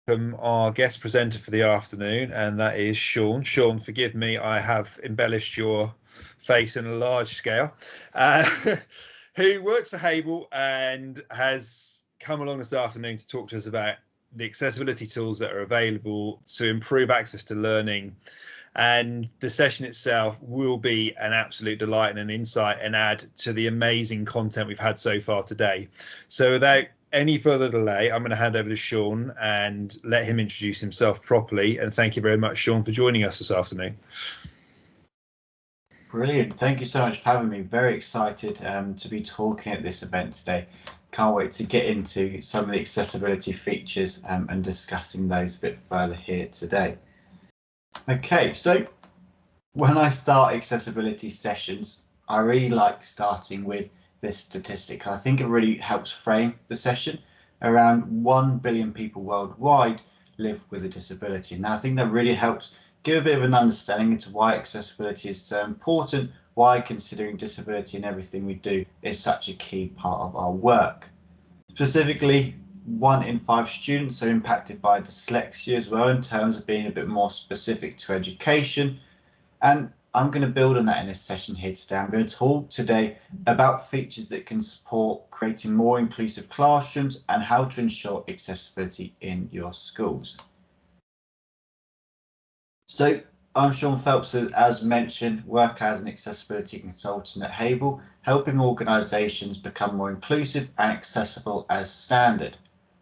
our guest presenter for the afternoon, and that is Sean. Sean, forgive me, I have embellished your face in a large scale, who works for Hable and has come along this afternoon to talk to us about the accessibility tools that are available to improve access to learning. And the session itself will be an absolute delight and an insight and add to the amazing content we've had so far today. So without any further delay, I'm going to hand over to Sean and let him introduce himself properly. And thank you very much, Sean, for joining us this afternoon. Brilliant. Thank you so much for having me. Very excited to be talking at this event today. Can't wait to get into some of the accessibility features and discussing those a bit further here today. Okay, so when I start accessibility sessions, I really like starting with this statistic. I think it really helps frame the session. Around 1 billion people worldwide live with a disability. Now, I think that really helps give a bit of an understanding into why accessibility is so important, why considering disability in everything we do is such a key part of our work. Specifically, 1 in 5 students are impacted by dyslexia as well, in terms of being a bit more specific to education. And I'm going to build on that in this session here today. I'm going to talk today about features that can support creating more inclusive classrooms and how to ensure accessibility in your schools. So I'm Sean Phelps, as mentioned, work as an accessibility consultant at Hable, helping organisations become more inclusive and accessible as standard.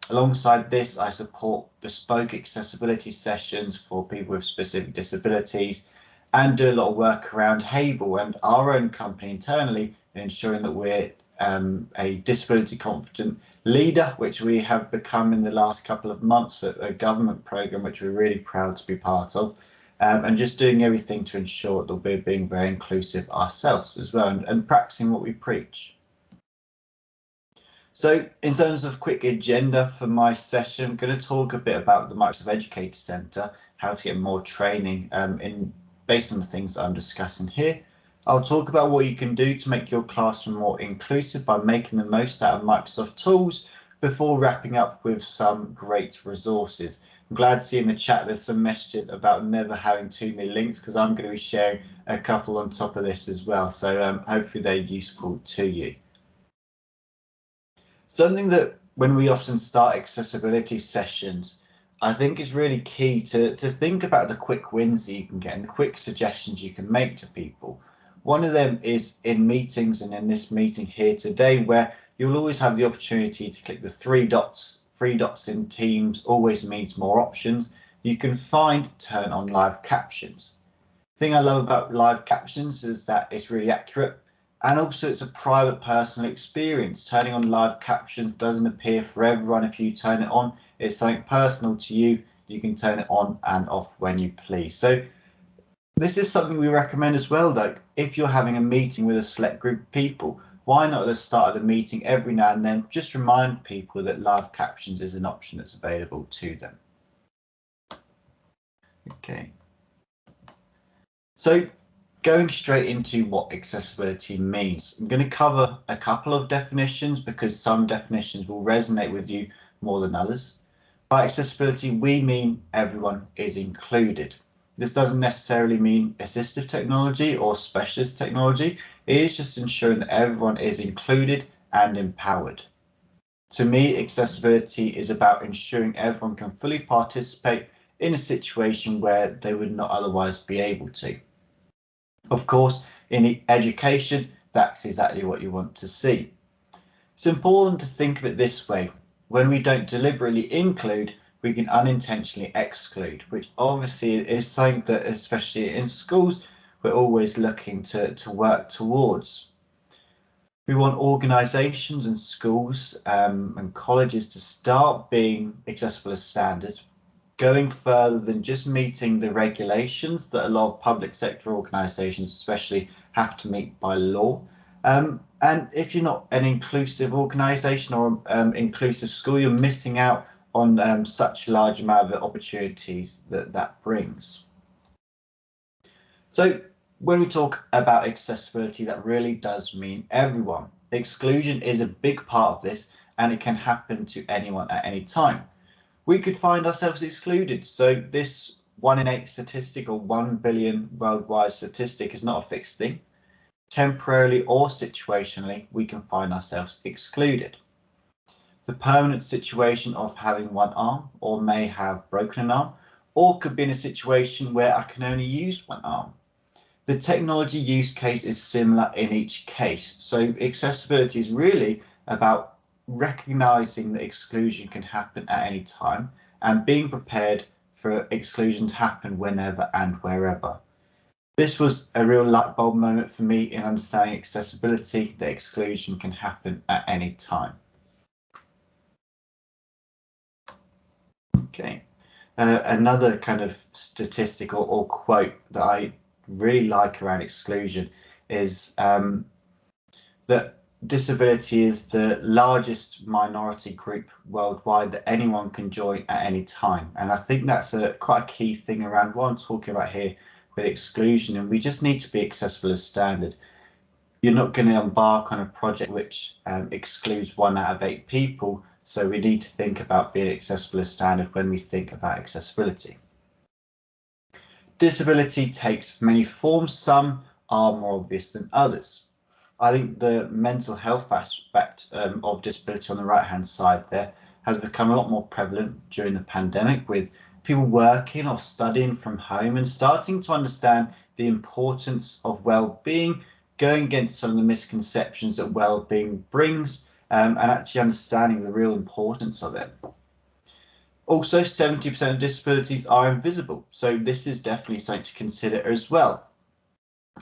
Alongside this, I support bespoke accessibility sessions for people with specific disabilities and do a lot of work around Hable and our own company internally in ensuring that we're a disability confident leader, which we have become in the last couple of months, a government programme which we're really proud to be part of, and just doing everything to ensure that we're being very inclusive ourselves as well and practicing what we preach. So in terms of quick agenda for my session, I'm going to talk a bit about the Microsoft Educator Centre, how to get more training based on the things that I'm discussing here. I'll talk about what you can do to make your classroom more inclusive by making the most out of Microsoft tools before wrapping up with some great resources. I'm glad to see in the chat there's some messages about never having too many links, because I'm going to be sharing a couple on top of this as well. So hopefully they're useful to you. Something that when we often start accessibility sessions, I think is really key to think about the quick wins that you can get and the quick suggestions you can make to people. One of them is in meetings, and in this meeting here today, where you'll always have the opportunity to click the three dots. 3 dots in Teams always means more options. You can find turn on live captions. The thing I love about live captions is that it's really accurate, and also it's a private personal experience. Turning on live captions doesn't appear for everyone if you turn it on. It's something personal to you. You can turn it on and off when you please. So this is something we recommend as well, though. If you're having a meeting with a select group of people, why not at the start of the meeting every now and then just remind people that live captions is an option that's available to them. Okay. So going straight into what accessibility means, I'm going to cover a couple of definitions because some definitions will resonate with you more than others. By accessibility, we mean everyone is included. This doesn't necessarily mean assistive technology or specialist technology. It is just ensuring that everyone is included and empowered. To me, accessibility is about ensuring everyone can fully participate in a situation where they would not otherwise be able to. Of course, in education, that's exactly what you want to see. It's important to think of it this way. When we don't deliberately include, we can unintentionally exclude, which obviously is something that, especially in schools, we're always looking to work towards. We want organisations and schools and colleges to start being accessible as standard, going further than just meeting the regulations that a lot of public sector organisations especially have to meet by law. And if you're not an inclusive organisation or inclusive school, you're missing out on such a large amount of opportunities that brings. So when we talk about accessibility, that really does mean everyone. Exclusion is a big part of this, and it can happen to anyone at any time. we could find ourselves excluded. So this 1 in 8 statistic, or 1 billion worldwide statistic, is not a fixed thing. Temporarily or situationally, we can find ourselves excluded. The permanent situation of having one arm, or may have broken an arm, or could be in a situation where I can only use one arm. The technology use case is similar in each case. So accessibility is really about recognizing that exclusion can happen at any time and being prepared for exclusion to happen whenever and wherever. This was a real light bulb moment for me in understanding accessibility, that exclusion can happen at any time. Okay, another kind of statistic or quote that I really like around exclusion is that disability is the largest minority group worldwide that anyone can join at any time. And I think that's quite a key thing around what I'm talking about here with exclusion. And we just need to be accessible as standard. You're not going to embark on a project which excludes 1 out of 8 people. So we need to think about being accessible as standard when we think about accessibility. Disability takes many forms. Some are more obvious than others. I think the mental health aspect of disability on the right hand side there has become a lot more prevalent during the pandemic, with people working or studying from home and starting to understand the importance of well-being, going against some of the misconceptions that well-being brings, and actually understanding the real importance of it. Also, 70% of disabilities are invisible, so this is definitely something to consider as well.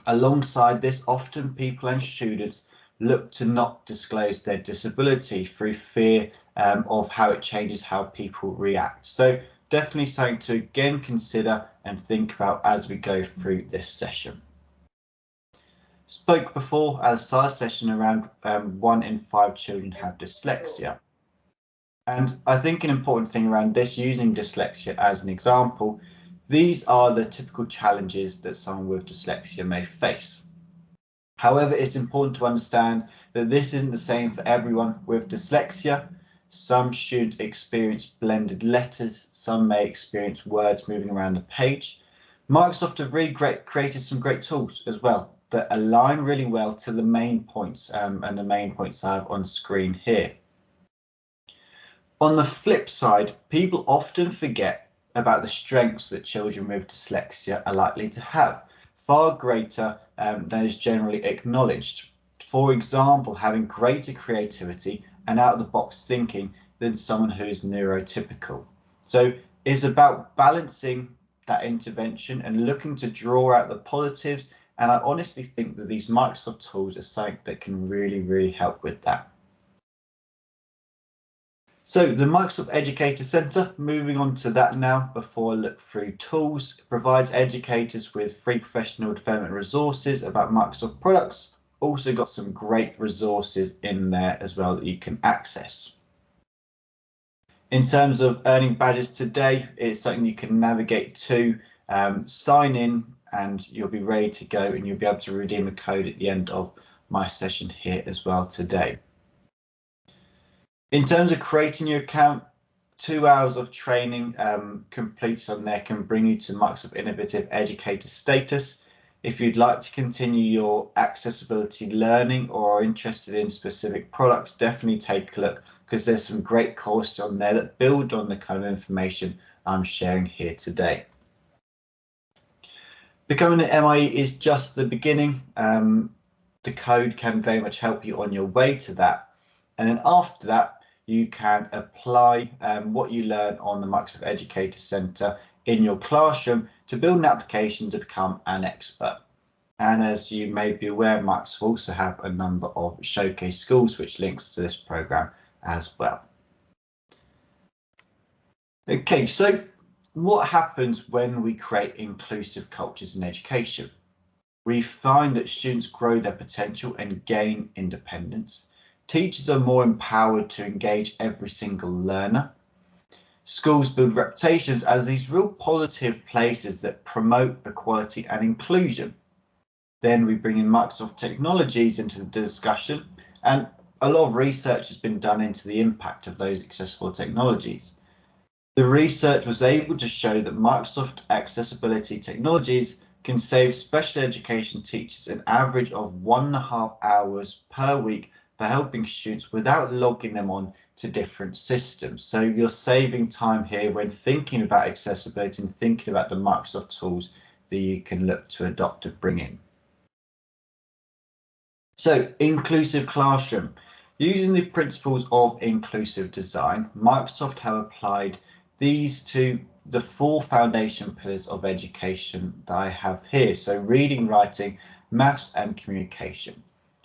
Alongside this, often people and students look to not disclose their disability through fear of how it changes how people react. So definitely something to again consider and think about as we go through this session. Spoke before at a side session around 1 in 5 children have dyslexia. And I think an important thing around this, using dyslexia as an example, these are the typical challenges that someone with dyslexia may face. However, it's important to understand that this isn't the same for everyone with dyslexia. Some students experience blended letters, some may experience words moving around the page. Microsoft have really created some great tools as well that align really well to the main points, and the main points I have on screen here. On the flip side, people often forget about the strengths that children with dyslexia are likely to have, far greater than is generally acknowledged. For example, having greater creativity and out-of-the-box thinking than someone who is neurotypical. So it's about balancing that intervention and looking to draw out the positives, and I honestly think that these Microsoft tools are something that can really help with that. So the Microsoft Educator Center, moving on to that now before I look through tools, provides educators with free professional development resources about Microsoft products. Also got some great resources in there as well that you can access. In terms of earning badges today, it's something you can navigate to, sign in, and you'll be ready to go, and you'll be able to redeem a code at the end of my session here as well today. In terms of creating your account, 2 hours of training completed on there can bring you to Microsoft Innovative Educator status. If you'd like to continue your accessibility learning or are interested in specific products, definitely take a look, because there's some great courses on there that build on the kind of information I'm sharing here today. Becoming an MIE is just the beginning. The code can very much help you on your way to that. And then after that, you can apply what you learn on the Microsoft Educator Center in your classroom to build an application to become an expert. And as you may be aware, Microsoft also have a number of showcase schools, which links to this program as well. Okay, so what happens when we create inclusive cultures in education? We find that students grow their potential and gain independence. Teachers are more empowered to engage every single learner. Schools build reputations as these real positive places that promote equality and inclusion. Then we bring in Microsoft technologies into the discussion, and a lot of research has been done into the impact of those accessible technologies. The research was able to show that Microsoft accessibility technologies can save special education teachers an average of 1.5 hours per week for helping students without logging them on to different systems. So you're saving time here when thinking about accessibility and thinking about the Microsoft tools that you can look to adopt and bring in. So, inclusive classroom. Using the principles of inclusive design, Microsoft have applied these to the 4 foundation pillars of education that I have here. So reading, writing, maths and communication.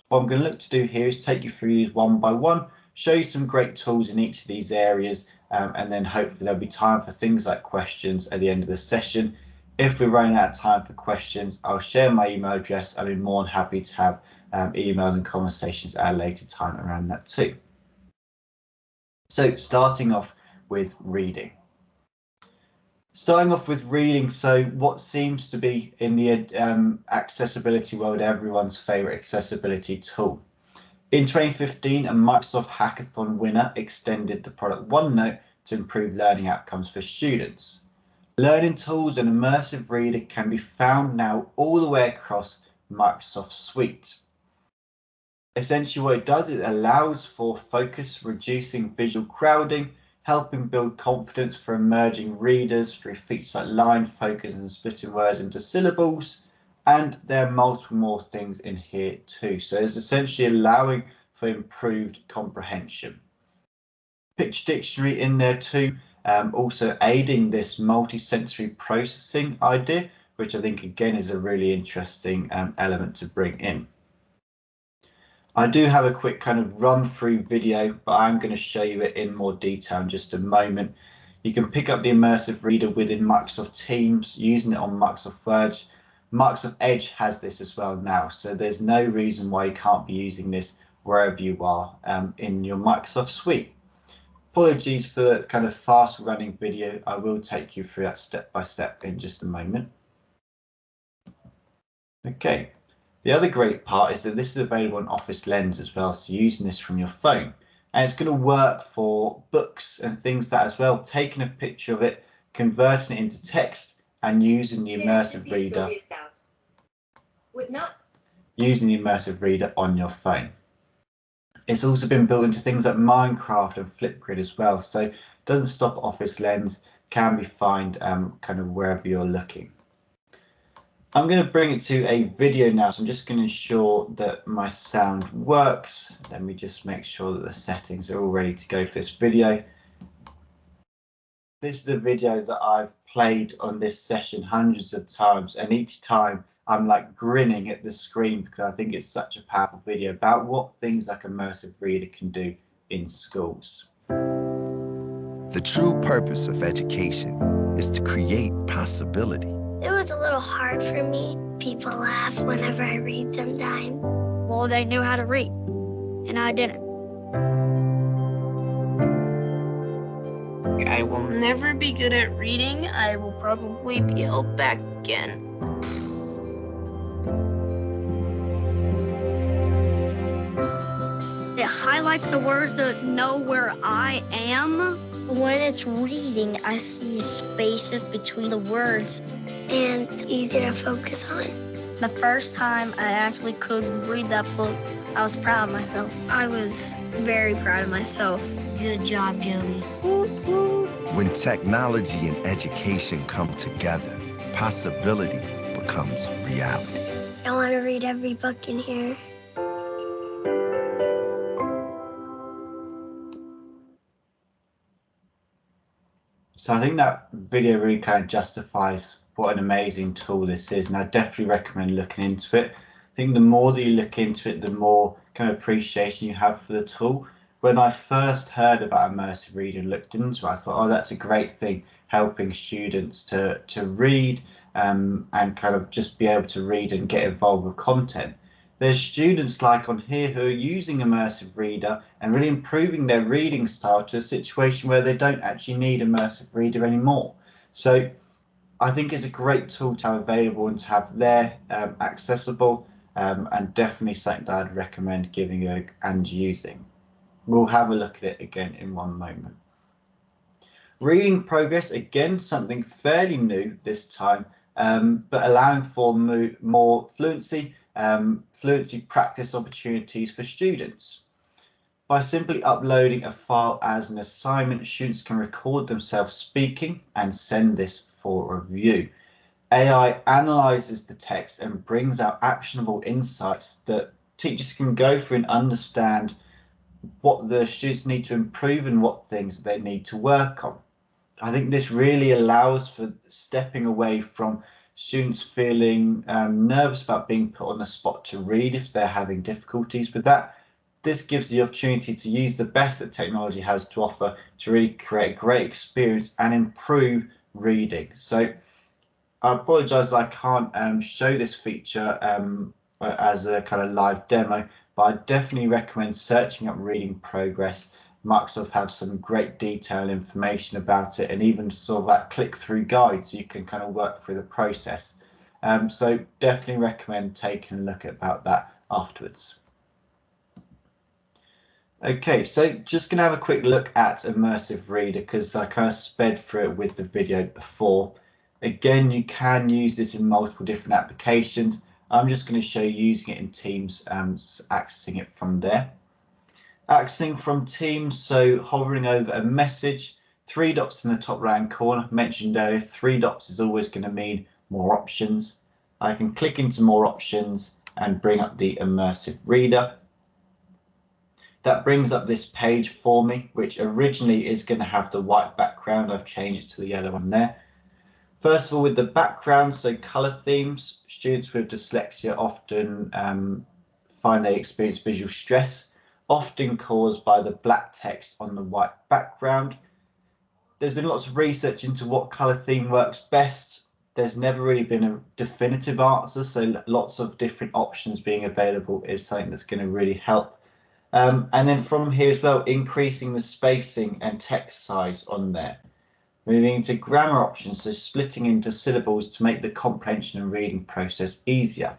What I'm going to look to do here is take you through these one by one, show you some great tools in each of these areas, and then hopefully there'll be time for things like questions at the end of the session. If we're running out of time for questions, I'll share my email address. I'll be more than happy to have emails and conversations at a later time around that too. So starting off with reading. Starting off with reading, so what seems to be in the accessibility world everyone's favorite accessibility tool. In 2015, a Microsoft Hackathon winner extended the product OneNote to improve learning outcomes for students. Learning tools and Immersive Reader can be found now all the way across Microsoft Suite. Essentially what it does is it allows for focus, reducing visual crowding, helping build confidence for emerging readers through features like line focus and splitting words into syllables. And there are multiple more things in here too. So it's essentially allowing for improved comprehension. Picture dictionary in there too, also aiding this multi-sensory processing idea, which I think again is a really interesting element to bring in. I do have a quick kind of run through video, but I'm going to show you it in more detail in just a moment. You can pick up the Immersive Reader within Microsoft Teams, using it on Microsoft Word. Microsoft Edge has this as well now, so there's no reason why you can't be using this wherever you are in your Microsoft suite. Apologies for the kind of fast running video. I will take you through that step by step in just a moment. Okay. The other great part is that this is available on Office Lens as well, so using this from your phone. And it's going to work for books and things like that as well, taking a picture of it, converting it into text and using the Immersive Reader. Using the Immersive Reader on your phone. It's also been built into things like Minecraft and Flipgrid as well, so it doesn't stop Office Lens, can be found kind of wherever you're looking. I'm going to bring it to a video now, so I'm just going to ensure that my sound works. Let me just make sure that the settings are all ready to go for this video. This is a video that I've played on this session hundreds of times, and each time I'm like grinning at the screen because I think it's such a powerful video about what things like Immersive Reader can do in schools. The true purpose of education is to create possibility. It was a little hard for me. People laugh whenever I read sometimes. Well, they knew how to read, and I didn't. I will never be good at reading. I will probably be held back again. It highlights the words to know where I am. When it's reading, I see spaces between the words, and it's easy to focus on. The first time I actually could read that book, I was proud of myself. I was very proud of myself. Good job, Joey. When technology and education come together, possibility becomes reality. I want to read every book in here. So I think that video really kind of justifies what an amazing tool this is, and I definitely recommend looking into it. I think the more that you look into it, the more kind of appreciation you have for the tool. When I first heard about Immersive Reader and looked into it, I thought, oh, that's a great thing, helping students to read and kind of just be able to read and get involved with content. There's students like on here who are using Immersive Reader and really improving their reading style to a situation where they don't actually need Immersive Reader anymore. So I think it's a great tool to have available and to have there accessible, and definitely something that I'd recommend giving and using. We'll have a look at it again in one moment. Reading progress, again, something fairly new this time, but allowing for more fluency practice opportunities for students. By simply uploading a file as an assignment, students can record themselves speaking and send this for review. AI analyzes the text and brings out actionable insights that teachers can go through and understand what the students need to improve and what things they need to work on. I think this really allows for stepping away from students feeling nervous about being put on the spot to read if they're having difficulties with that. This gives the opportunity to use the best that technology has to offer to really create a great experience and improve reading. So I apologize I can't show this feature as a kind of live demo, but I definitely recommend searching up reading progress. Microsoft have some great detailed information about it, and even sort of like click-through guides so you can kind of work through the process. So definitely recommend taking a look about that afterwards. Okay, so just going to have a quick look at Immersive Reader because I kind of sped through it with the video before. Again, you can use this in multiple different applications. I'm just going to show you using it in Teams, accessing it from there. Accessing from Teams, so hovering over a message, 3 dots in the top right hand corner. Mentioned earlier, 3 dots is always going to mean more options. I can click into more options and bring up the Immersive Reader. That brings up this page for me, which originally is going to have the white background. I've changed it to the yellow one there. First of all, with the background, so color themes, students with dyslexia often find they experience visual stress, often caused by the black text on the white background. There's been lots of research into what color theme works best. There's never really been a definitive answer, so lots of different options being available is something that's going to really help. And then from here as well, increasing the spacing and text size on there. Moving into grammar options, so splitting into syllables to make the comprehension and reading process easier.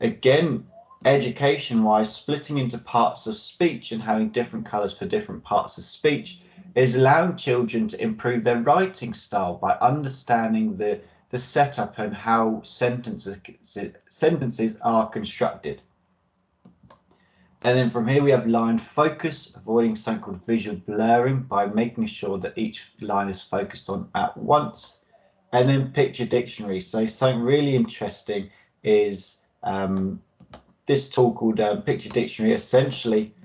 Again, education-wise, splitting into parts of speech and having different colours for different parts of speech is allowing children to improve their writing style by understanding the setup and how sentences are constructed. And then from here we have line focus, avoiding something called visual blurring by making sure that each line is focused on at once. And then picture dictionary. So something really interesting is this tool called Picture Dictionary. Essentially,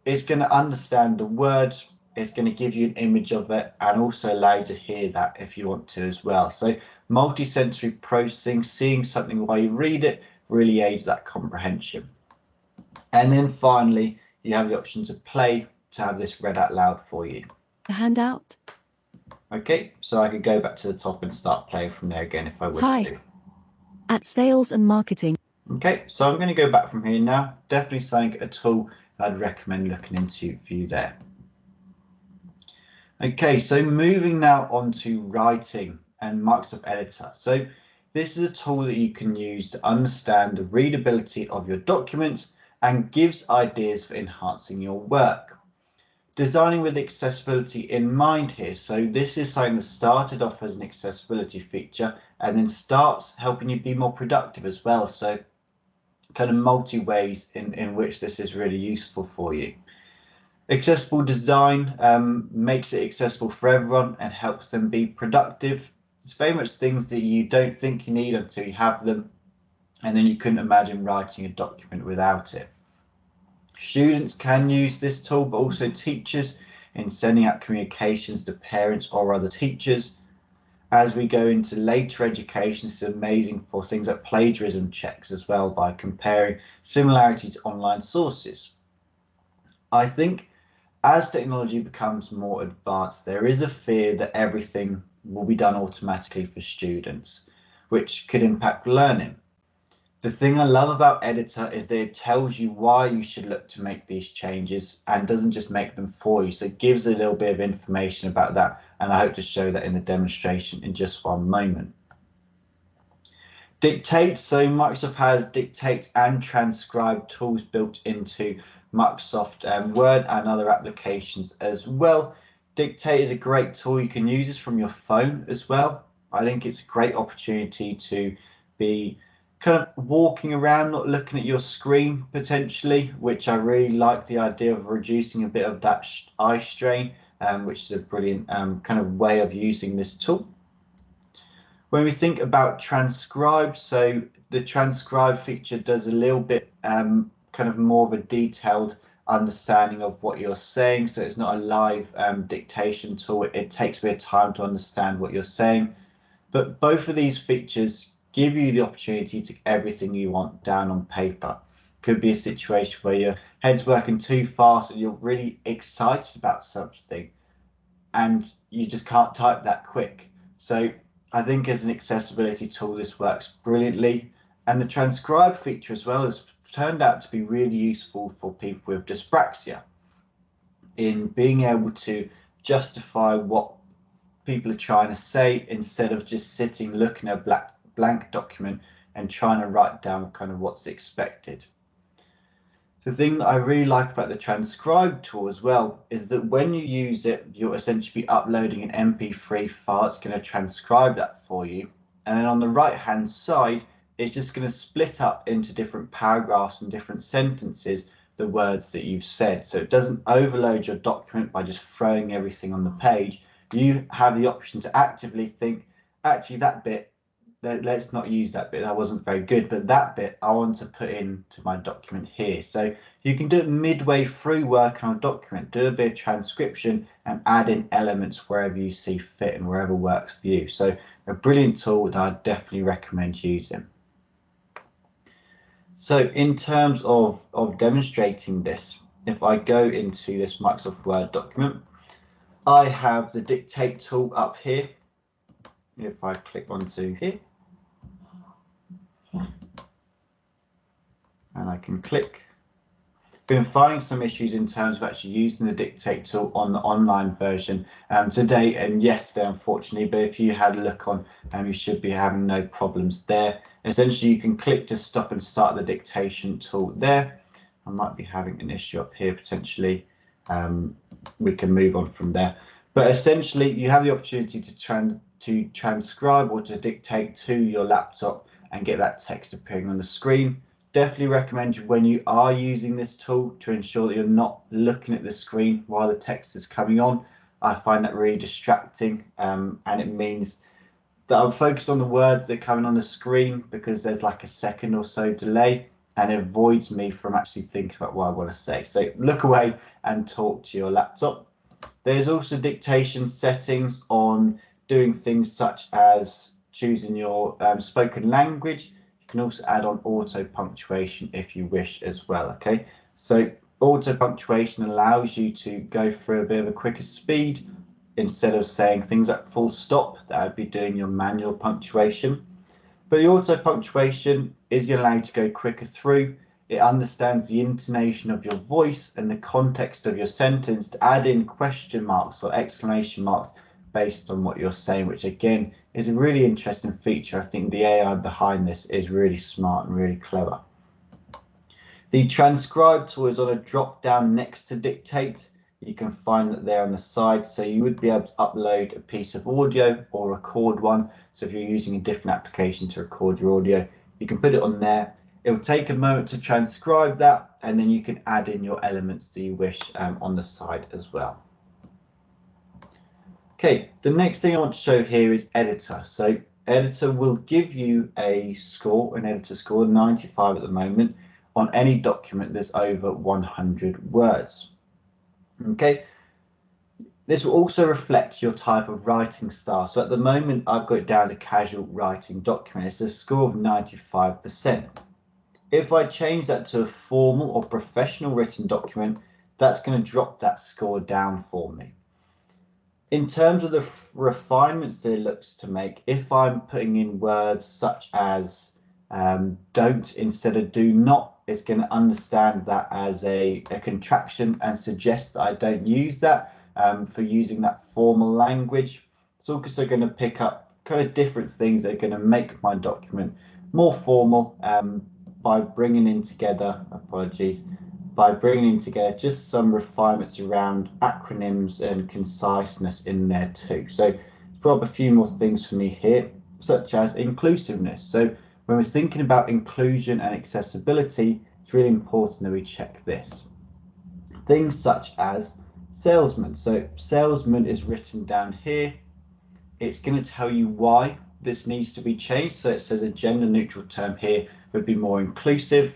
it's going to understand the word, it's going to give you an image of it, and also allow you to hear that if you want to as well. So multi-sensory processing, seeing something while you read it, really aids that comprehension. And then finally, you have the option to play to have this read out loud for you. A handout. Okay, so I could go back to the top and start playing from there again if I wish to. At sales and marketing. Okay, so I'm going to go back from here now. Definitely something, a tool I'd recommend looking into for you there. Okay, so moving now on to writing and Microsoft Editor. So this is a tool that you can use to understand the readability of your documents and gives ideas for enhancing your work. Designing with accessibility in mind here. So this is something that started off as an accessibility feature and then starts helping you be more productive as well. So kind of multi ways in which this is really useful for you. Accessible design makes it accessible for everyone and helps them be productive. It's very much things that you don't think you need until you have them, and then you couldn't imagine writing a document without it. Students can use this tool, but also teachers in sending out communications to parents or other teachers. As we go into later education, it's amazing for things like plagiarism checks as well by comparing similarity to online sources. I think as technology becomes more advanced, there is a fear that everything will be done automatically for students, which could impact learning. The thing I love about Editor is that it tells you why you should look to make these changes and doesn't just make them for you. So it gives a little bit of information about that, and I hope to show that in the demonstration in just one moment. Dictate, so Microsoft has Dictate and Transcribe tools built into Microsoft Word and other applications as well. Dictate is a great tool. You can use this from your phone as well. I think it's a great opportunity to be kind of walking around, not looking at your screen potentially, which I really like the idea of reducing a bit of that eye strain, which is a brilliant kind of way of using this tool. When we think about transcribe, so the transcribe feature does a little bit kind of more of a detailed understanding of what you're saying. So it's not a live dictation tool. It takes a bit of time to understand what you're saying. But both of these features give you the opportunity to get everything you want down on paper. Could be a situation where your head's working too fast and you're really excited about something and you just can't type that quick. So I think as an accessibility tool, this works brilliantly. And the transcribe feature as well has turned out to be really useful for people with dyspraxia in being able to justify what people are trying to say instead of just sitting looking at a blank document and trying to write down kind of what's expected. The thing that I really like about the transcribe tool as well is that when you use it, you'll essentially be uploading an MP3 file. It's going to transcribe that for you. And then on the right hand side, it's just going to split up into different paragraphs and different sentences the words that you've said. So it doesn't overload your document by just throwing everything on the page. You have the option to actively think, actually that bit, let's not use that bit, that wasn't very good, but that bit I want to put into my document here. So you can do it midway through working on a document, do a bit of transcription and add in elements wherever you see fit and wherever works for you. So a brilliant tool that I definitely recommend using. So in terms of demonstrating this, if I go into this Microsoft Word document, I have the Dictate tool up here. If I click onto here, and I can click. Been finding some issues in terms of actually using the Dictate tool on the online version today and yesterday, unfortunately, but if you had a look on, you should be having no problems there. Essentially, you can click to stop and start the Dictation tool there. I might be having an issue up here potentially. We can move on from there. But essentially, you have the opportunity to transcribe or to dictate to your laptop and get that text appearing on the screen. Definitely recommend you when you are using this tool to ensure that you're not looking at the screen while the text is coming on. I find that really distracting, and it means that I'm focused on the words that are coming on the screen because there's like a second or so delay, and it avoids me from actually thinking about what I want to say. So look away and talk to your laptop. There's also dictation settings on doing things such as choosing your spoken language. You can also add on auto punctuation if you wish as well. Okay, so auto punctuation allows you to go through a bit of a quicker speed instead of saying things like full stop. That would be doing your manual punctuation. But the auto punctuation is going to allow you to go quicker through. It understands the intonation of your voice and the context of your sentence to add in question marks or exclamation marks based on what you're saying, which again is a really interesting feature. I think the AI behind this is really smart and really clever. The transcribe tool is on a drop down next to dictate. You can find that there on the side, so you would be able to upload a piece of audio or record one. So if you're using a different application to record your audio, you can put it on there. It will take a moment to transcribe that, and then you can add in your elements that you wish on the side as well. Okay, the next thing I want to show here is editor. So editor will give you a score, an editor score, 95 at the moment, on any document that's over 100 words. Okay, this will also reflect your type of writing style. So at the moment, I've got it down as a casual writing document. It's a score of 95%. If I change that to a formal or professional written document, that's going to drop that score down for me. In terms of the refinements that it looks to make, if I'm putting in words such as don't instead of do not, it's going to understand that as a contraction and suggest that I don't use that for using that formal language. It's also going to pick up kind of different things that are going to make my document more formal by bringing in together, by bringing together just some refinements around acronyms and conciseness in there too. So brought up a few more things for me here, such as inclusiveness. So when we're thinking about inclusion and accessibility, it's really important that we check this. Things such as salesman. So salesman is written down here. It's going to tell you why this needs to be changed. So it says a gender neutral term here would be more inclusive,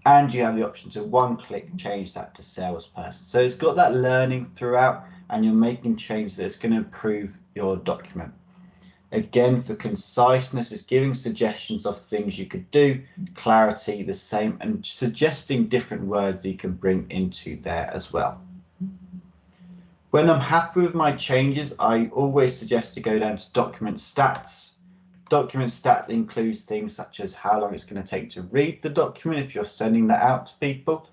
and you have the option to one click change that to salesperson. So it's got that learning throughout, and you're making changes that's going to improve your document. Again, for conciseness, it's giving suggestions of things you could do, clarity the same, and suggesting different words that you can bring into there as well. When I'm happy with my changes, I always suggest to go down to document stats. Document stats includes things such as how long it's going to take to read the document if you're sending that out to people,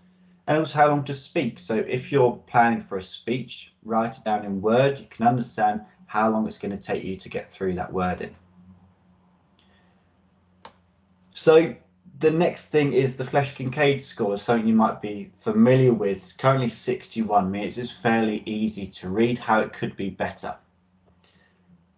and also how long to speak. So if you're planning for a speech, write it down in Word. You can understand how long it's going to take you to get through that wording. So the next thing is the Flesch-Kincaid score, something you might be familiar with. It's currently 61 minutes. It's fairly easy to read. How it could be better.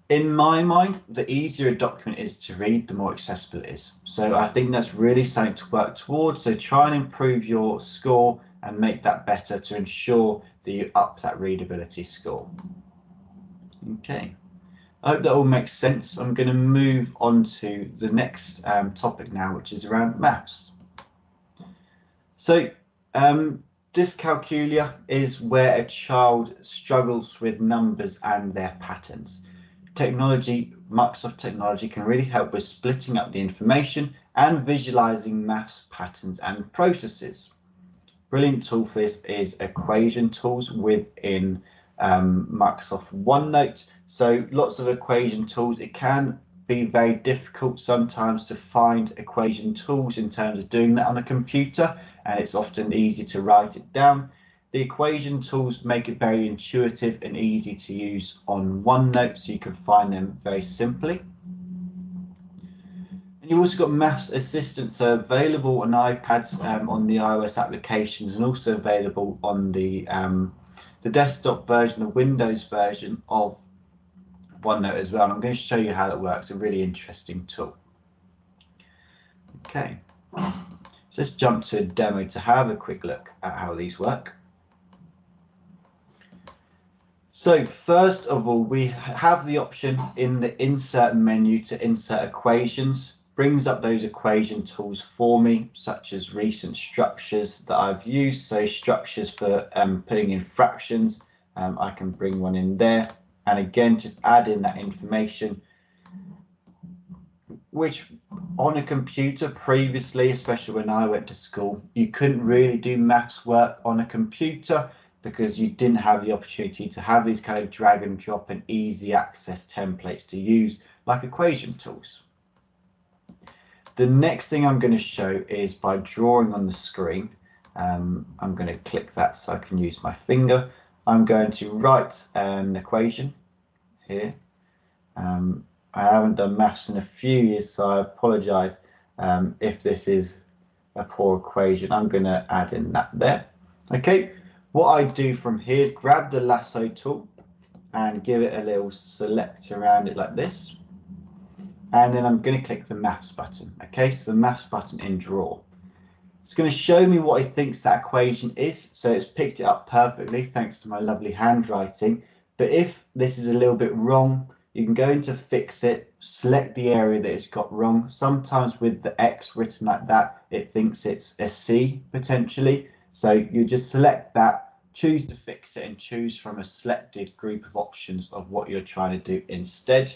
In my mind, the easier a document is to read, the more accessible it is. So I think that's really something to work towards. So try and improve your score and make that better to ensure that you up that readability score. Okay, I hope that all makes sense. I'm going to move on to the next topic now, which is around maths. So dyscalculia is where a child struggles with numbers and their patterns. Technology, Microsoft technology can really help with splitting up the information and visualizing maths patterns and processes. Brilliant tool for this is equation tools within Microsoft OneNote. So lots of equation tools. It can be very difficult sometimes to find equation tools in terms of doing that on a computer, and it's often easy to write it down. The equation tools make it very intuitive and easy to use on OneNote, so you can find them very simply. And you've also got Maths Assistants available on iPads on the iOS applications, and also available on the desktop version, the Windows version of OneNote as well. And I'm going to show you how it works. A really interesting tool. Okay, so let's jump to a demo to have a quick look at how these work. So first of all, we have the option in the insert menu to insert equations. Brings up those equation tools for me, such as recent structures that I've used. So structures for putting in fractions, I can bring one in there, and again just add in that information, which on a computer previously, especially when I went to school, you couldn't really do maths work on a computer because you didn't have the opportunity to have these kind of drag and drop and easy access templates to use like equation tools. The next thing I'm going to show is by drawing on the screen. I'm going to click that so I can use my finger. I'm going to write an equation here. I haven't done maths in a few years, so I apologize if this is a poor equation. I'm going to add in that there. Okay, what I do from here is grab the lasso tool and give it a little select around it like this. And then I'm going to click the maths button. Okay, so the maths button in draw. It's going to show me what it thinks that equation is. So it's picked it up perfectly thanks to my lovely handwriting. But if this is a little bit wrong, you can go into fix it, select the area that it's got wrong. Sometimes with the X written like that, it thinks it's a C potentially. So you just select that, choose to fix it, and choose from a selected group of options of what you're trying to do instead.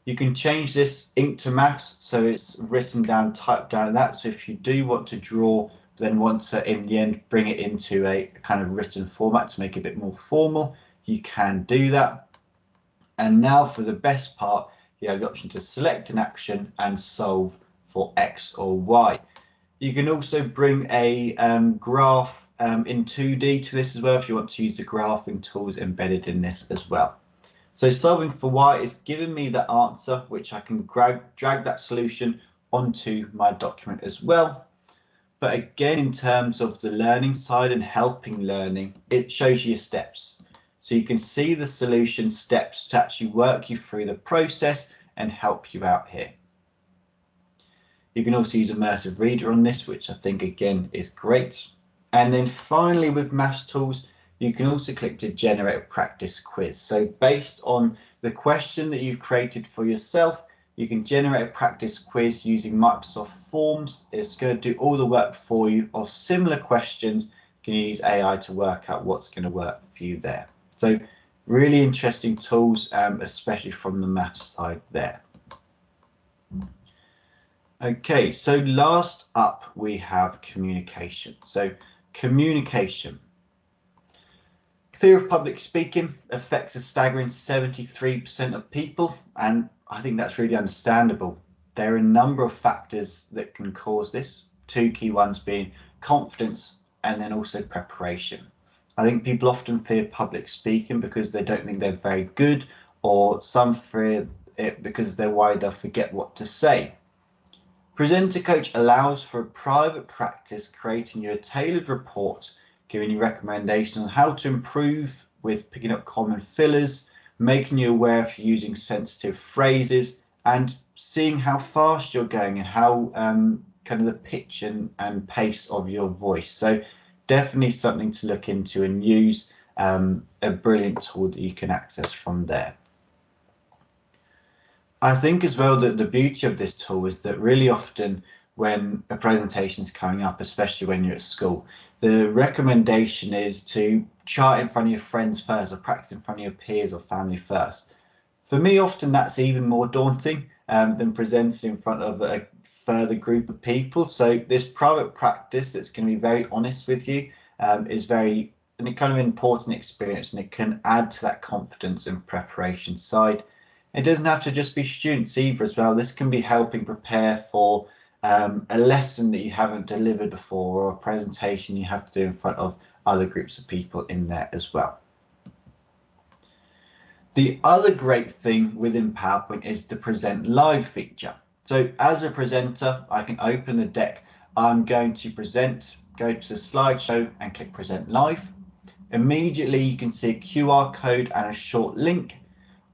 You can change this ink to maths, so it's written down, typed down in that. So if you do want to draw, then want to in the end bring it into a kind of written format to make it a bit more formal, you can do that. And now for the best part, you have the option to select an action and solve for X or Y. You can also bring a graph in 2D to this as well if you want to use the graphing tools embedded in this as well. So solving for Y is giving me the answer, which I can drag that solution onto my document as well. But again, in terms of the learning side and helping learning, it shows you your steps. So you can see the solution steps to actually work you through the process and help you out here. You can also use Immersive Reader on this, which I think again is great. And then finally with maths tools, you can also click to generate a practice quiz. So based on the question that you've created for yourself, you can generate a practice quiz using Microsoft Forms. It's going to do all the work for you of similar questions. You can use AI to work out what's going to work for you there. So really interesting tools, especially from the maths side there. Okay, so last up we have communication. So communication. Fear of public speaking affects a staggering 73% of people, and I think that's really understandable. There are a number of factors that can cause this, two key ones being confidence and then also preparation. I think people often fear public speaking because they don't think they're very good, or some fear it because they're worried they'll forget what to say. Presenter Coach allows for a private practice, creating you a tailored report, giving you recommendations on how to improve with picking up common fillers, making you aware if you're using sensitive phrases, and seeing how fast you're going and how kind of the pitch and pace of your voice. So definitely something to look into and use, a brilliant tool that you can access from there. I think as well that the beauty of this tool is that really often when a presentation is coming up, especially when you're at school, the recommendation is to chart in front of your friends first, or practice in front of your peers or family first. For me, often that's even more daunting than presenting in front of a further group of people. So this private practice that's going to be very honest with you is very a kind of important experience, and it can add to that confidence and preparation side. It doesn't have to just be students either as well. This can be helping prepare for a lesson that you haven't delivered before, or a presentation you have to do in front of other groups of people in there as well. The other great thing within PowerPoint is the Present Live feature. So as a presenter, I can open the deck. I'm going to present, go to the slideshow and click Present Live. Immediately you can see a QR code and a short link.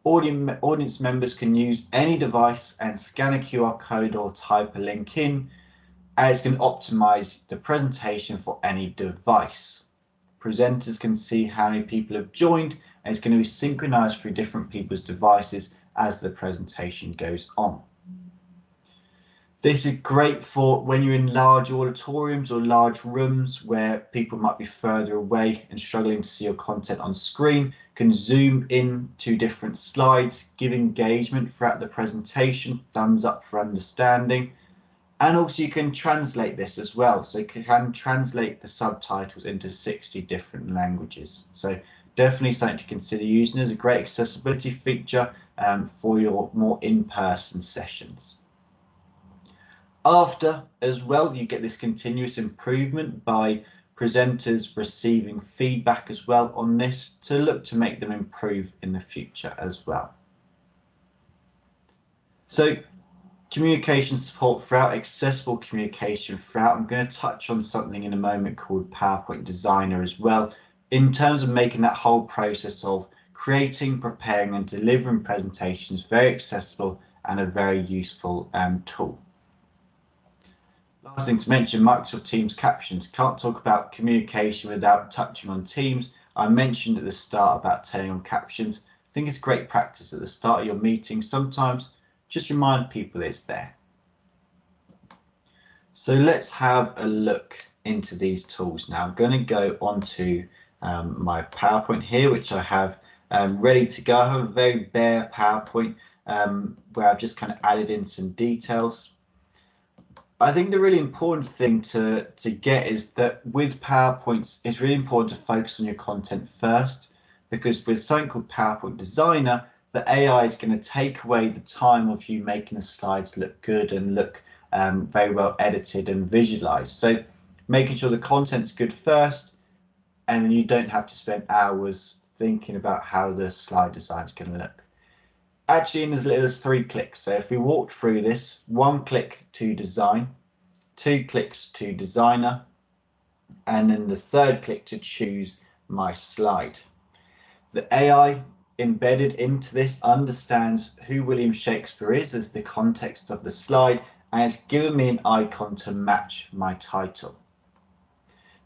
Audience members can use any device and scan a QR code or type a link in, and it's going to optimize the presentation for any device. Presenters can see how many people have joined, and it's going to be synchronized through different people's devices as the presentation goes on. This is great for when you're in large auditoriums or large rooms where people might be further away and struggling to see your content on screen. Can zoom in to different slides, give engagement throughout the presentation, thumbs up for understanding. And also you can translate this as well. So you can translate the subtitles into 60 different languages. So definitely something to consider using as a great accessibility feature for your more in-person sessions. After as well, you get this continuous improvement by presenters receiving feedback as well on this to look to make them improve in the future as well. So communication support throughout, accessible communication throughout. I'm going to touch on something in a moment called PowerPoint Designer as well, in terms of making that whole process of creating, preparing and delivering presentations very accessible and a very useful tool. Last thing to mention, Microsoft Teams captions. Can't talk about communication without touching on Teams. I mentioned at the start about turning on captions. I think it's great practice at the start of your meeting. Sometimes just remind people it's there. So let's have a look into these tools now. I'm going to go onto my PowerPoint here, which I have ready to go. I have a very bare PowerPoint where I've just kind of added in some details. I think the really important thing to get is that with PowerPoints, it's really important to focus on your content first, because with something called PowerPoint Designer, the AI is going to take away the time of you making the slides look good and look very well edited and visualized. So making sure the content's good first, and then you don't have to spend hours thinking about how the slide design is going to look. Actually, in as little as 3 clicks. So if we walk through this, 1 click to design, 2 clicks to designer, and then the 3rd click to choose my slide. The AI embedded into this understands who William Shakespeare is as the context of the slide, and it's given me an icon to match my title.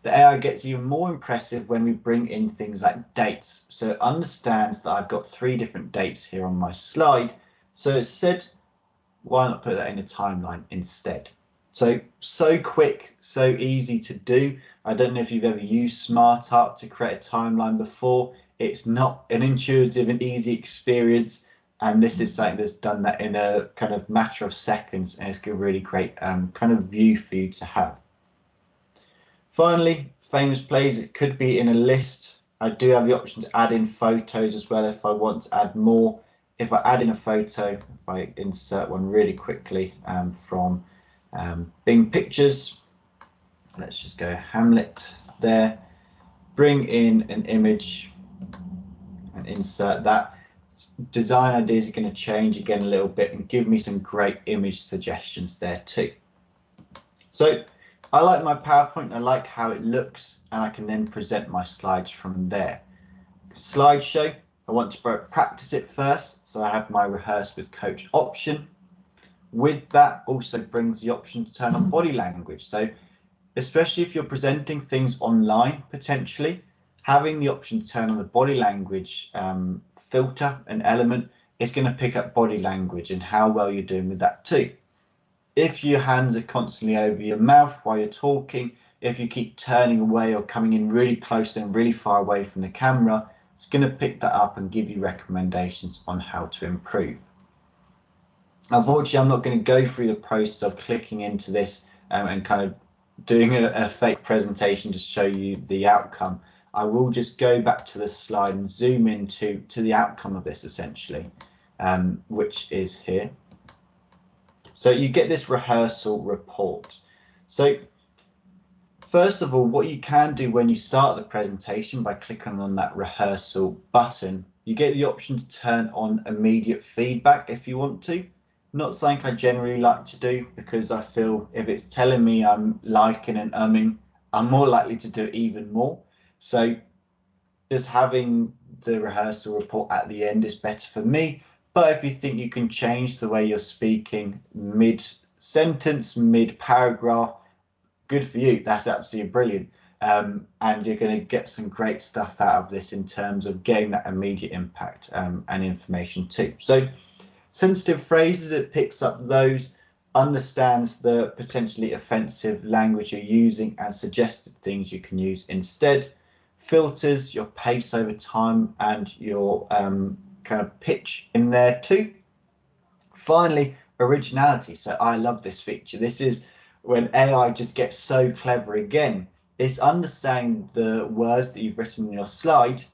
The AI gets even more impressive when we bring in things like dates. So it understands that I've got 3 different dates here on my slide. So it said, why not put that in a timeline instead? So quick, so easy to do. I don't know if you've ever used SmartArt to create a timeline before. It's not an intuitive and easy experience. And this is something that's done that in a kind of matter of seconds. And it's a really great kind of view for you to have. Finally, famous plays, it could be in a list. I do have the option to add in photos as well if I want to add more. If I add in a photo, if I insert one really quickly from Bing Pictures, let's just go Hamlet there, bring in an image and insert that. Design ideas are going to change again a little bit and give me some great image suggestions there too. So I like my PowerPoint, I like how it looks, and I can then present my slides from there. Slideshow, I want to practice it first, so I have my rehearse with coach option. With that also brings the option to turn on body language. So especially if you're presenting things online, potentially, having the option to turn on the body language filter and element is going to pick up body language and how well you're doing with that too. If your hands are constantly over your mouth while you're talking, if you keep turning away or coming in really close and really far away from the camera, it's going to pick that up and give you recommendations on how to improve. Unfortunately, I'm not going to go through the process of clicking into this and kind of doing a fake presentation to show you the outcome. I will just go back to the slide and zoom into the outcome of this essentially, which is here. So you get this rehearsal report. So first of all, what you can do when you start the presentation by clicking on that rehearsal button, you get the option to turn on immediate feedback if you want to. Not something I generally like to do because I feel if it's telling me I'm liking and umming, I'm more likely to do it even more. So just having the rehearsal report at the end is better for me. But if you think you can change the way you're speaking mid-sentence, mid-paragraph, good for you. That's absolutely brilliant. And you're going to get some great stuff out of this in terms of getting that immediate impact and information too. So sensitive phrases, it picks up those, understands the potentially offensive language you're using and suggested things you can use instead. Filters your pace over time and your kind of pitch in there too. Finally, originality. So I love this feature. This is when AI just gets so clever again. It's understanding the words that you've written in your slide,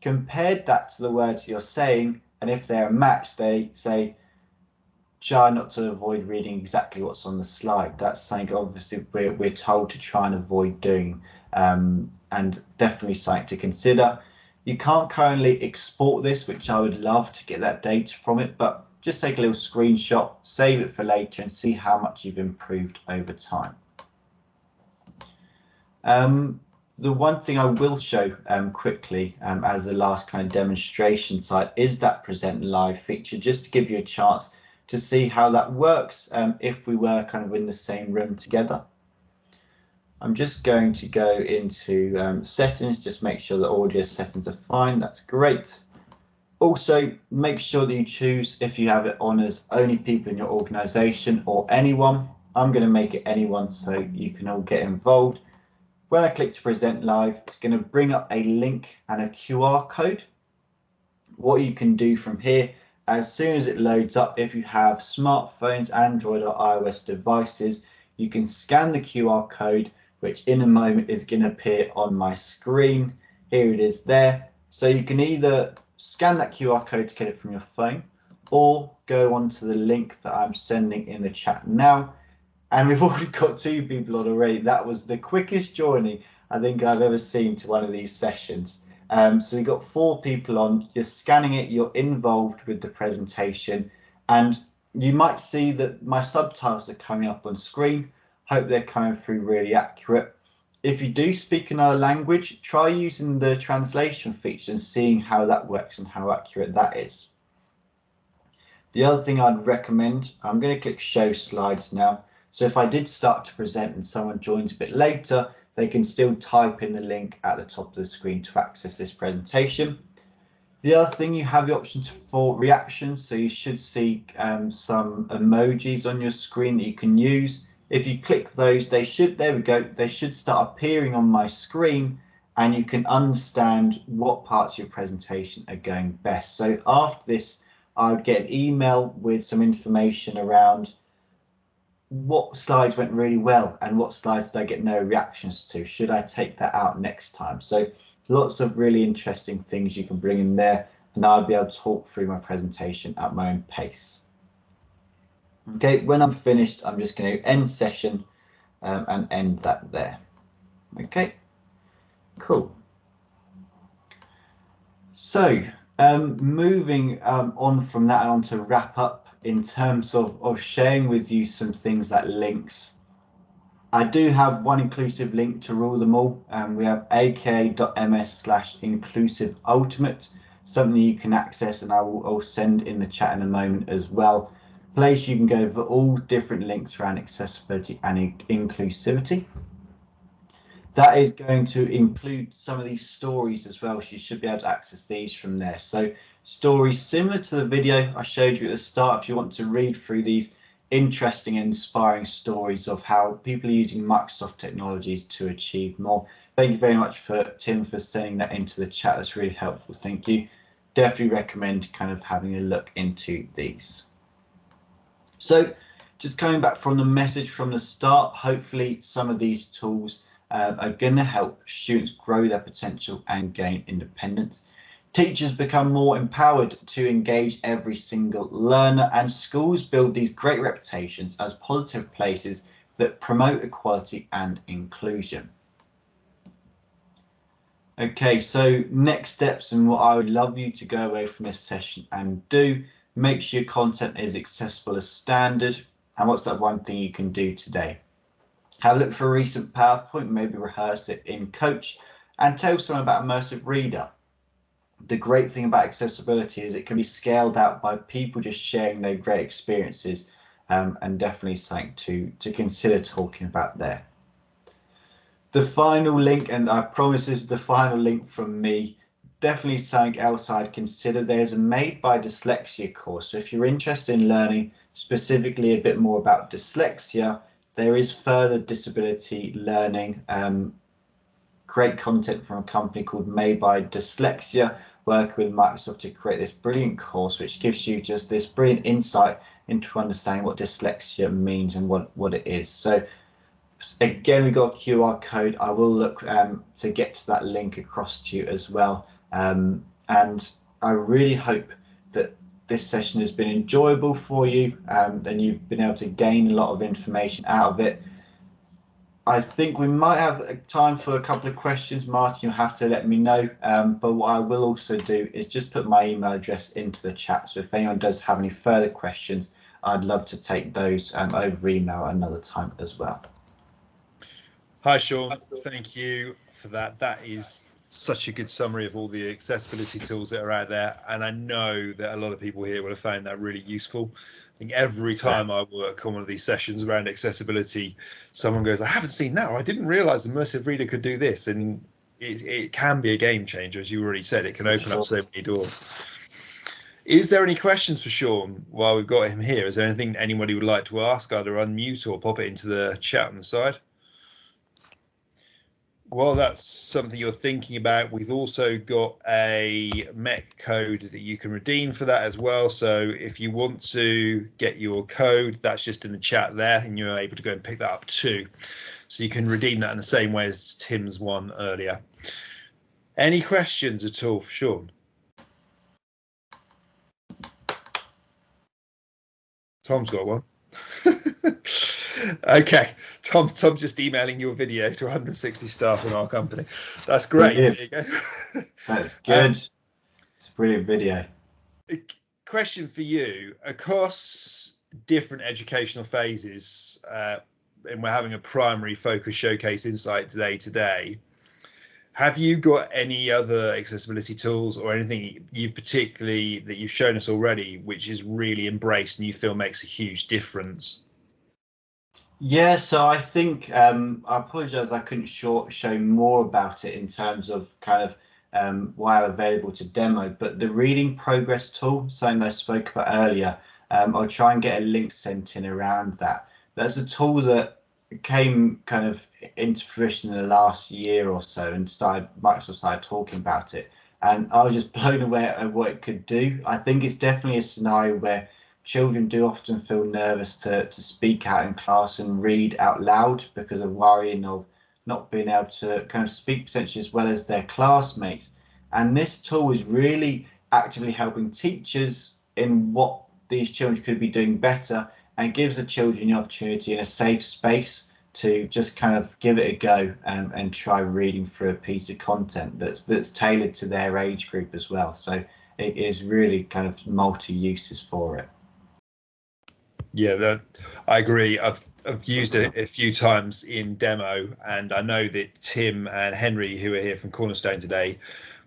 compared that to the words you're saying, and if they're a match, they say, try not to avoid reading exactly what's on the slide. That's something obviously we're told to try and avoid doing, and definitely something to consider. You can't currently export this, which I would love to get that data from it, but just take a little screenshot, save it for later and see how much you've improved over time. The one thing I will show quickly as the last kind of demonstration site is that present live feature, just to give you a chance to see how that works if we were kind of in the same room together. I'm just going to go into settings, just make sure the audio settings are fine. That's great. Also, make sure that you choose if you have it on as only people in your organization or anyone. I'm going to make it anyone so you can all get involved. When I click to present live, it's going to bring up a link and a QR code. What you can do from here, as soon as it loads up, if you have smartphones, Android or iOS devices, you can scan the QR code, which in a moment is going to appear on my screen. Here it is there. So you can either scan that QR code to get it from your phone or go onto the link that I'm sending in the chat now. And we've already got 2 people on already. That was the quickest joining I think I've ever seen to one of these sessions. So we've got 4 people on. You're scanning it, you're involved with the presentation, and you might see that my subtitles are coming up on screen. Hope they're coming through really accurate. If you do speak another language, try using the translation feature and seeing how that works and how accurate that is. The other thing I'd recommend, I'm going to click show slides now. So if I did start to present and someone joins a bit later, they can still type in the link at the top of the screen to access this presentation. The other thing, you have the options for reactions. So you should see some emojis on your screen that you can use. If you click those, they should start appearing on my screen, and you can understand what parts of your presentation are going best. So after this, I would get an email with some information around what slides went really well and what slides did I get no reactions to. Should I take that out next time? So lots of really interesting things you can bring in there, and I'll be able to talk through my presentation at my own pace. Okay, when I'm finished, I'm just going to end session and end that there. Okay, cool. So moving on from that and on to wrap up in terms of sharing with you some things like links. I do have one inclusive link to rule them all. We have aka.ms/inclusiveultimate, something you can access, and I'll send in the chat in a moment as well. Place you can go over all different links around accessibility and inclusivity. That is going to include some of these stories as well, so you should be able to access these from there. So stories similar to the video I showed you at the start, if you want to read through these interesting and inspiring stories of how people are using Microsoft technologies to achieve more. Thank you very much for Tim for sending that into the chat. That's really helpful. Thank you. Definitely recommend kind of having a look into these. So just coming back from the message from the start, hopefully some of these tools are going to help students grow their potential and gain independence. Teachers become more empowered to engage every single learner, and schools build these great reputations as positive places that promote equality and inclusion. Okay, so next steps and what I would love you to go away from this session and do, make sure your content is accessible as standard. And what's that one thing you can do today? Have a look for a recent PowerPoint, maybe rehearse it in Coach, and tell someone about Immersive Reader. The great thing about accessibility is it can be scaled out by people just sharing their great experiences, and definitely something to consider talking about there. The final link, and I promise this is the final link from me, definitely something else I'd consider. There's a Made by Dyslexia course. So if you're interested in learning specifically a bit more about dyslexia, there is further disability learning, great content from a company called Made by Dyslexia, working with Microsoft to create this brilliant course, which gives you just this brilliant insight into understanding what dyslexia means and what it is. So again, we've got a QR code. I will look to get to that link across to you as well. And I really hope that this session has been enjoyable for you, and you've been able to gain a lot of information out of it. I think we might have time for a couple of questions. Martin, you'll have to let me know. But what I will also do is just put my email address into the chat. So if anyone does have any further questions, I'd love to take those over email another time as well. Hi, Sean. Thank you for that. That is such a good summary of all the accessibility tools that are out there. And I know that a lot of people here will have found that really useful. I think every time I work on one of these sessions around accessibility, someone goes, I haven't seen that, or I didn't realize Immersive Reader could do this. And it can be a game changer, as you already said. It can open up so many doors. Is there any questions for Sean while we've got him here? Is there anything anybody would like to ask, either unmute or pop it into the chat on the side? Well, that's something you're thinking about. We've also got a MEC code that you can redeem for that as well. So if you want to get your code, that's just in the chat there, and you're able to go and pick that up too. So you can redeem that in the same way as Tim's one earlier. Any questions at all for Sean? Tom's got one. Okay, Tom's just emailing your video to 160 staff in our company. That's great. There you go. That's good. It's a brilliant video. Question for you: across different educational phases, and we're having a primary focus showcase insight today. Have you got any other accessibility tools or anything that you've shown us already, which is really embraced and you feel makes a huge difference? Yeah, so I think I apologise I couldn't show more about it in terms of kind of why I'm available to demo, but the reading progress tool, something I spoke about earlier, I'll try and get a link sent in around that. That's a tool that came kind of into fruition in the last year or so, and Microsoft started talking about it, and I was just blown away at what it could do. I think it's definitely a scenario where children do often feel nervous to speak out in class and read out loud because of worrying of not being able to kind of speak potentially as well as their classmates. And this tool is really actively helping teachers in what these children could be doing better, and gives the children the opportunity in a safe space to just kind of give it a go and try reading through a piece of content that's tailored to their age group as well. So it is really kind of multi-uses for it. Yeah, I agree. I've used it a few times in demo, and I know that Tim and Henry, who are here from Cornerstone today,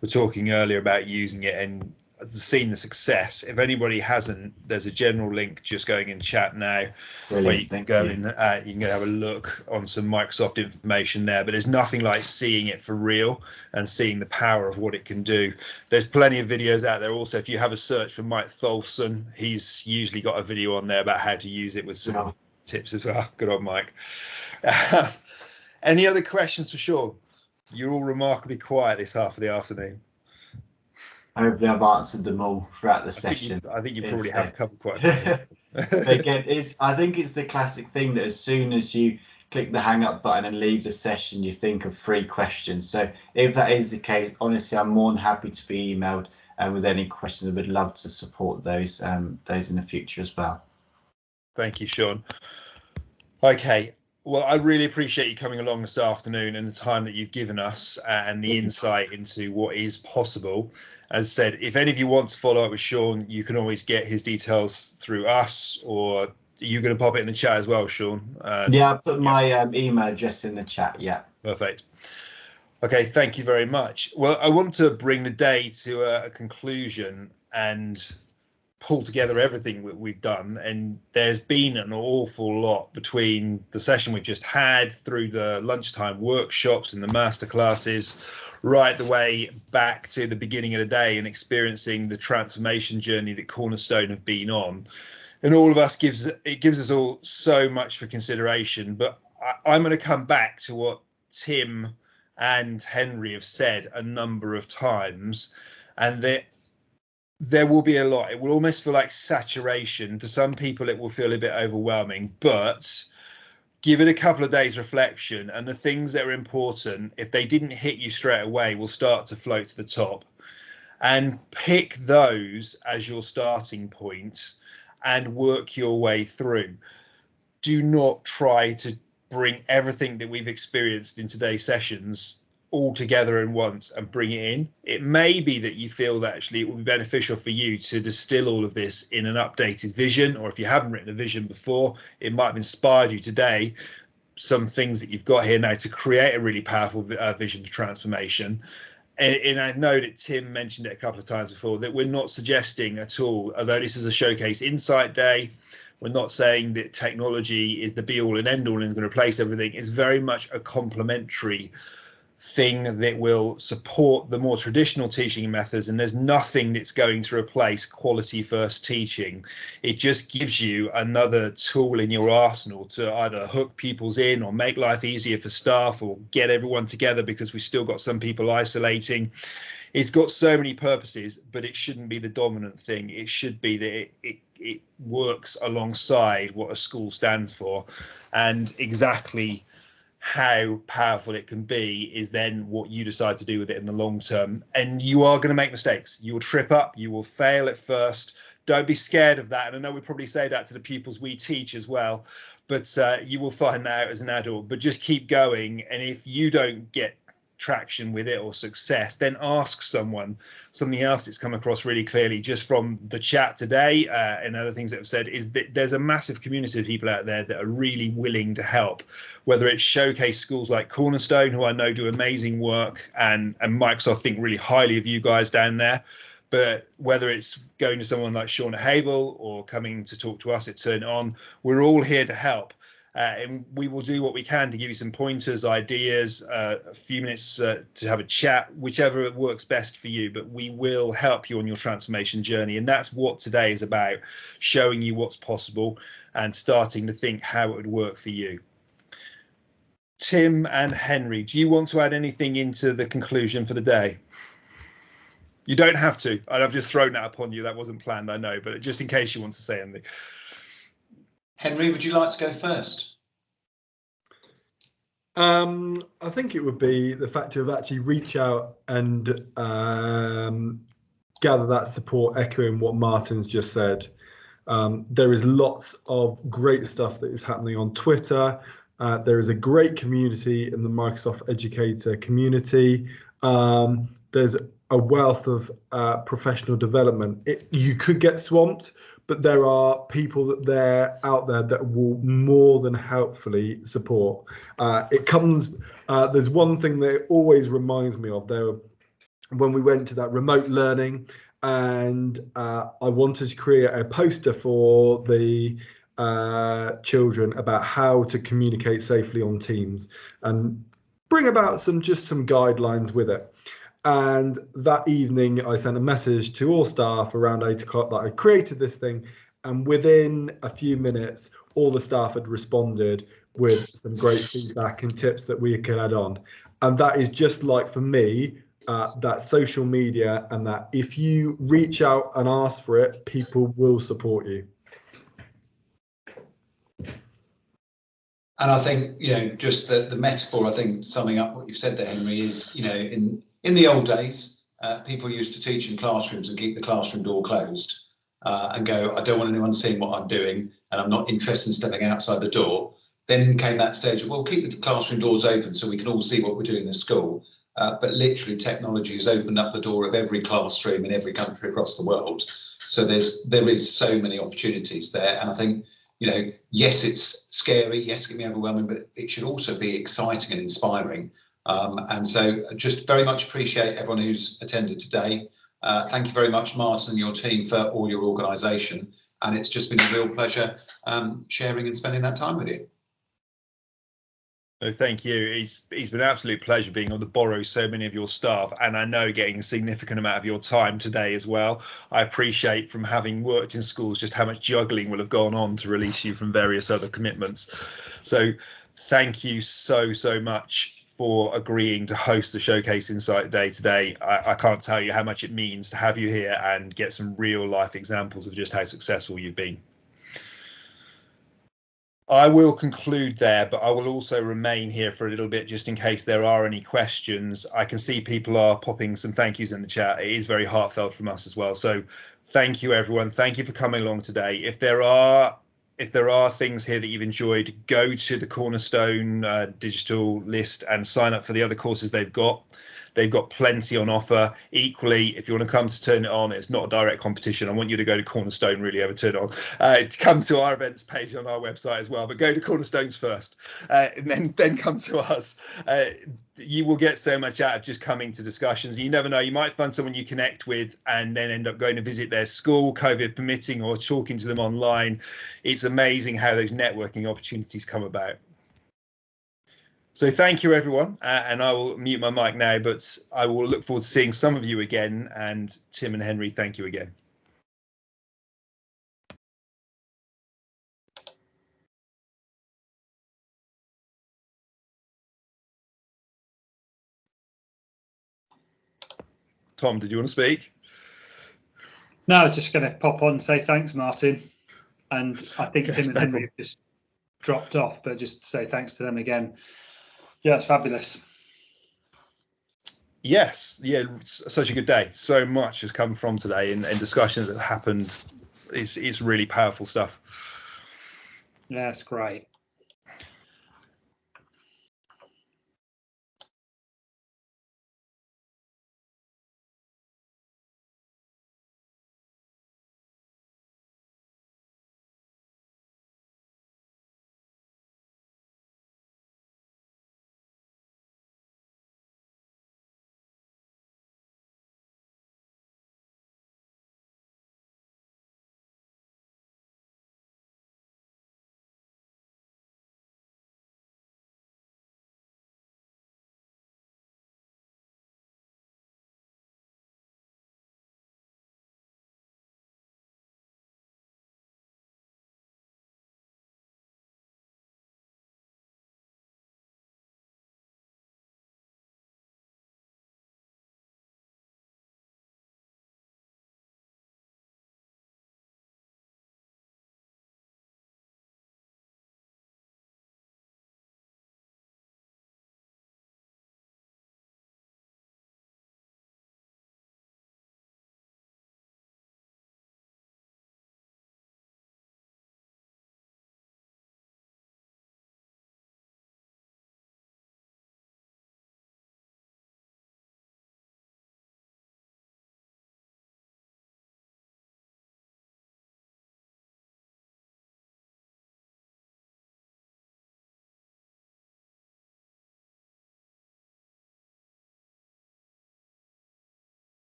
were talking earlier about using it and seen the success. If anybody hasn't, there's a general link just going in chat now. Brilliant, where you can go in, you can have a look on some Microsoft information there, but there's nothing like seeing it for real and seeing the power of what it can do. There's plenty of videos out there. Also, if you have a search for Mike Tholfsen, he's usually got a video on there about how to use it with some tips as well. Good old Mike. Any other questions for Sean? You're all remarkably quiet this half of the afternoon. Hopefully I've answered them all throughout the session. I think you probably have covered quite a bit. Again, I think it's the classic thing that as soon as you click the hang up button and leave the session, you think of 3 questions. So if that is the case, honestly, I'm more than happy to be emailed with any questions. I would love to support those in the future as well. Thank you, Sean. Okay. Well, I really appreciate you coming along this afternoon and the time that you've given us and the insight into what is possible. As I said, if any of you want to follow up with Sean, you can always get his details through us, or are you going to pop it in the chat as well, Sean? Yeah, I put my email address in the chat. Yeah. Perfect. Okay, thank you very much. Well, I want to bring the day to a conclusion and pull together everything that we've done, and there's been an awful lot between the session we've just had through the lunchtime workshops and the masterclasses right the way back to the beginning of the day and experiencing the transformation journey that Cornerstone have been on. And all of us gives us all so much for consideration, but I'm going to come back to what Tim and Henry have said a number of times, and that there will be a lot. It will almost feel like saturation. To some people, it will feel a bit overwhelming, but give it a couple of days reflection, and the things that are important, if they didn't hit you straight away, will start to float to the top. And pick those as your starting point and work your way through. Do not try to bring everything that we've experienced in today's sessions all together in once and bring it in. It may be that you feel that actually it will be beneficial for you to distill all of this in an updated vision, or if you haven't written a vision before, it might have inspired you today, some things that you've got here now to create a really powerful vision for transformation. And I know that Tim mentioned it a couple of times before, that we're not suggesting at all, although this is a showcase insight day, we're not saying that technology is the be all and end all and is going to replace everything. It's very much a complementary thing that will support the more traditional teaching methods, and there's nothing that's going to replace quality first teaching. It just gives you another tool in your arsenal to either hook pupils in or make life easier for staff or get everyone together, because we've still got some people isolating. It's got so many purposes, but it shouldn't be the dominant thing. It should be that it works alongside what a school stands for, and exactly how powerful it can be is then what you decide to do with it in the long term. And you are going to make mistakes. You will trip up, you will fail at first. Don't be scared of that. And I know we probably say that to the pupils we teach as well, but you will find that out as an adult. But just keep going. And if you don't get traction with it or success, then ask someone. Something else that's come across really clearly just from the chat today and other things that have said is that there's a massive community of people out there that are really willing to help, whether it's showcase schools like Cornerstone, who I know do amazing work, and Microsoft think really highly of you guys down there. But whether it's going to someone like Sean Hable or coming to talk to us at Turn It On, we're all here to help. And we will do what we can to give you some pointers, ideas, a few minutes to have a chat, whichever works best for you. But we will help you on your transformation journey. And that's what today is about, showing you what's possible and starting to think how it would work for you. Tim and Henry, do you want to add anything into the conclusion for the day? You don't have to. I've just thrown that upon you. That wasn't planned, I know, but just in case you want to say anything. Henry, would you like to go first? I think it would be the fact to have actually reach out and gather that support, echoing what Martin's just said. There is lots of great stuff that is happening on Twitter. There is a great community in the Microsoft Educator community. There's a wealth of professional development. You could get swamped, but there are people out there that will more than helpfully support. There's one thing that it always reminds me of there when we went to that remote learning, and I wanted to create a poster for the children about how to communicate safely on Teams and bring about some guidelines with it. And that evening, I sent a message to all staff around 8 o'clock that I created this thing. And within a few minutes, all the staff had responded with some great feedback and tips that we could add on. And that is just like, for me, that social media, and that if you reach out and ask for it, people will support you. And I think, just the metaphor, I think, summing up what you've said there, Henry, is, in the old days, people used to teach in classrooms and keep the classroom door closed and go, I don't want anyone seeing what I'm doing, and I'm not interested in stepping outside the door. Then came that stage of, well, keep the classroom doors open so we can all see what we're doing in school. But literally, technology has opened up the door of every classroom in every country across the world. So there is so many opportunities there. And I think, yes, it's scary, yes, it can be overwhelming, but it should also be exciting and inspiring. And so just very much appreciate everyone who's attended today. Thank you very much, Martin, and your team for all your organisation. And it's just been a real pleasure sharing and spending that time with you. No, thank you. It's been an absolute pleasure being able to borrow so many of your staff, and I know getting a significant amount of your time today as well. I appreciate, from having worked in schools, just how much juggling will have gone on to release you from various other commitments. So thank you so much for agreeing to host the Showcase Insight Day today. I can't tell you how much it means to have you here and get some real life examples of just how successful you've been. I will conclude there, but I will also remain here for a little bit just in case there are any questions. I can see people are popping some thank yous in the chat. It is very heartfelt from us as well. So thank you, everyone. Thank you for coming along today. If there are things here that you've enjoyed, go to the Cornerstone digital list and sign up for the other courses they've got. They've got plenty on offer. Equally, if you want to come to Turn It On, it's not a direct competition. I want you to go to Cornerstone, really, over Turn It On. To come to our events page on our website as well, but go to Cornerstone's first, and then come to us. You will get so much out of just coming to discussions. You never know, you might find someone you connect with and then end up going to visit their school, COVID permitting, or talking to them online. It's amazing how those networking opportunities come about. So thank you, everyone, and I will mute my mic now, but I will look forward to seeing some of you again. And Tim and Henry, thank you again. Tom, did you want to speak? No, just going to pop on and say thanks, Martin. And I think Tim and Henry have just dropped off, but just to say thanks to them again. Yeah, it's fabulous. Yes, yeah, such a good day. So much has come from today, and discussions that happened. It's really powerful stuff. Yeah, it's great.